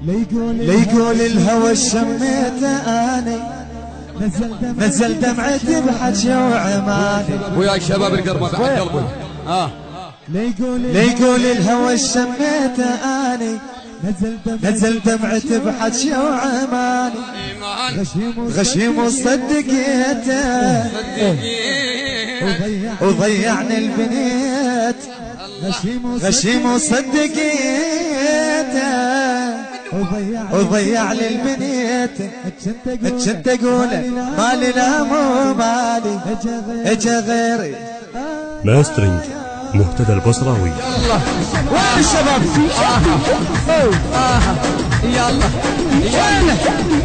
ليقول الهوى شميته اني نزل دمعتي بحجي وعماني وياك شباب القرمة بعد قلبي. ليقول الهوى شميته اني نزل دمعتي بحجي وعماني غشيم وصدقيته وضيعني البنيت غشيم وصدقيته وضيع لي البنيت كنت اقول مالي لا مو مالي اجا غيري. ماسترينج مهتدى البصراوي. يلا وين الشباب؟ يلا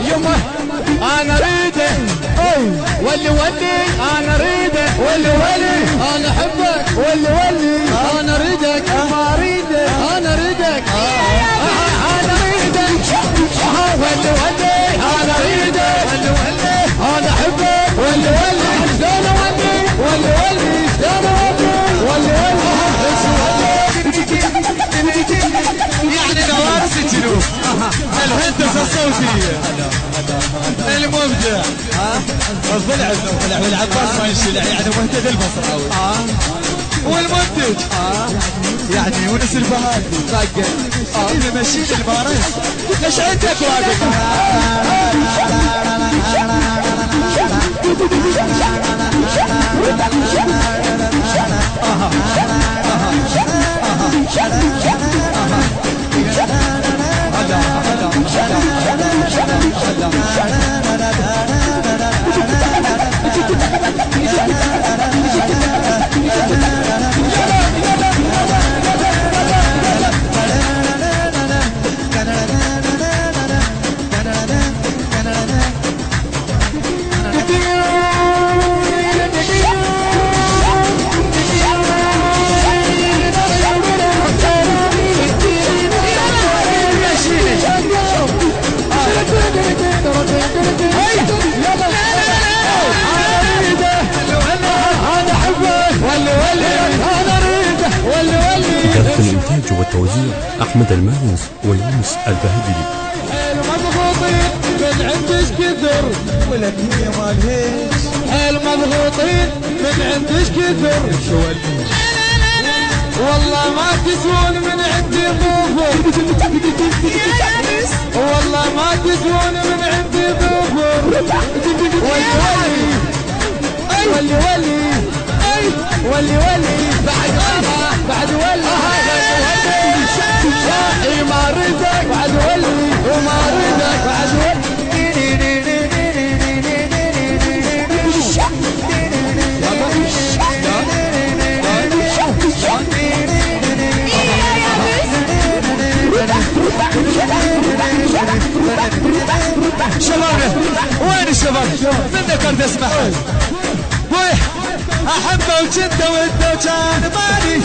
يما انا اريده ولي انا اريده ولي انا احبك ولي انا اريدك ما اريدك انا اريدك انا اريدك ولي انا اريدك انا احبك ولي شلون ولي يعني نوارس الجنوب الهندسة الصوتية المبدع الضلع والعباس ما ينشلع يعني مهتدى البصراوي والمنتج يعني يونس الفهادي اللي ماشيين الباريس ايش عندك واقف إدارة الإنتاج والتوزيع أحمد المانس ويونس البهدلي. حيل مضغوطين من عندش كثر ولك هي مالهيش حيل مضغوطين من عندش كثر والله ما تسوون من عندي ظفر والله ما تسوون من عندي ظفر ولي بعد شاحي ما ردك بعد وما ردك بعد شباب وين الشباب؟ من ذكرت اسمه احبه وجده وده وكان مالي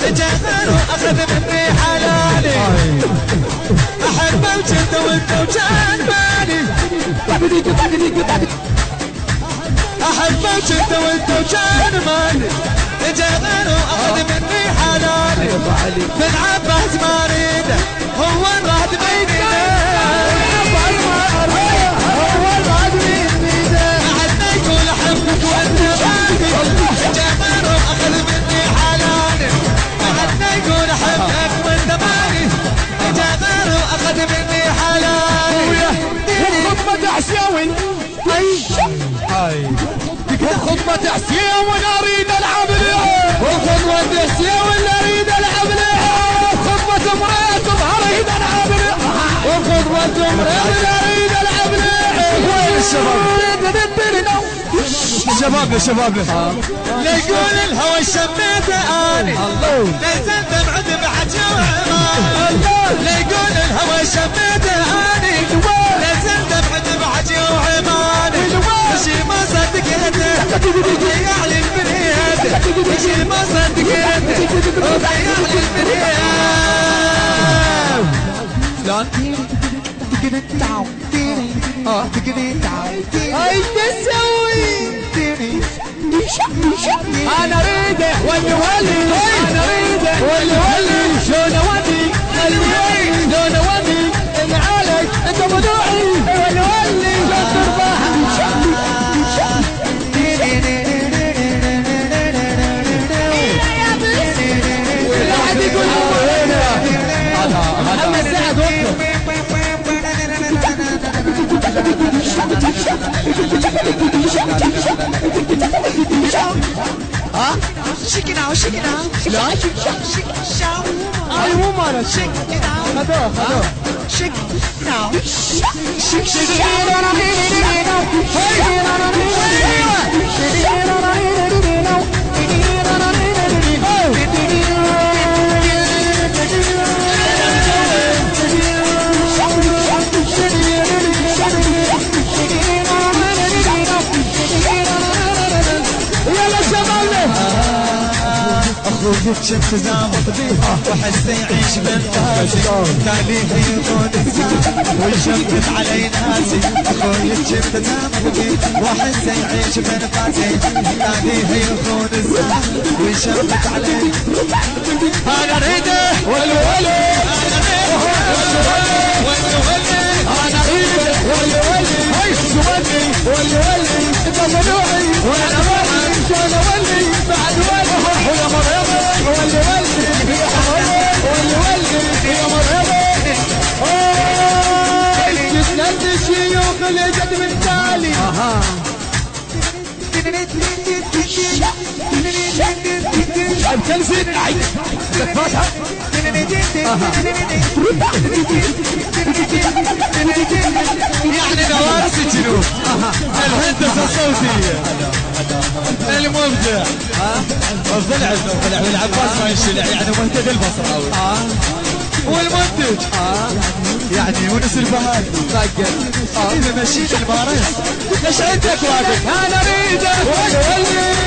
اجا غيره اخذ مني حلالي احبه وجده وده وكان مالي احبه وجده وده وكان مالي اجا غيره اخذ مني حلالي بن عباس ما اريده هو الراد بيننا يقول احبك وانت مالي جماله اخذ مني حلالي حتى يقول احبك وانت مالي جماله اخذ مني حلالي خطبة عسياوي خطبة عسياوي اريد العب لها وخطبة عسياوي اريد العب لها خطبة امرأة اريد العب لها وخطبة امرأة اريد العب لها وين الشباب؟ شبابنا ليقول الهوى شميته اني نزل دمعة بحجي وعماني ليقول الهوى شميته اني نزل دمعة بحجي وعماني شي ما صدقته وضيع لي البنيت شي ما صدقته وضيع لي البنيت شلون؟ اي تسوي انا اريده ولي انا اريده ولي شلون اودي shake it now, shake it now. لا اي مو مالك Shake it now. خذوه Shake it now. Shake, shake it اخوي شفت زامط بيه وحسه يعيش بالفاسي كان لي يكون الزام ويشمت علي ناسي اخوي شفت زامط بيه وحسه يعيش بالفاسي كان لي يكون الزام ويشمت علي انا اريده والولي انا اريده والولي هاي السوالي والولي انت مدوعي وانا ولي وانا ولي بعد ولي ويا مريضة واللي ولي يا حمري واللي ولي يا مريضة جسد الشيوخ اللي جد من تالي بكنسي فاتحة يعني نوارس الجنوب الهندسة الصوتية المبدع الضلع والعباس ما ينشلع يعني مهتدي البصراوي والمنتج يعني يونس البهاي اذا مشيت المارس ليش عندك واقف انا اريده واللي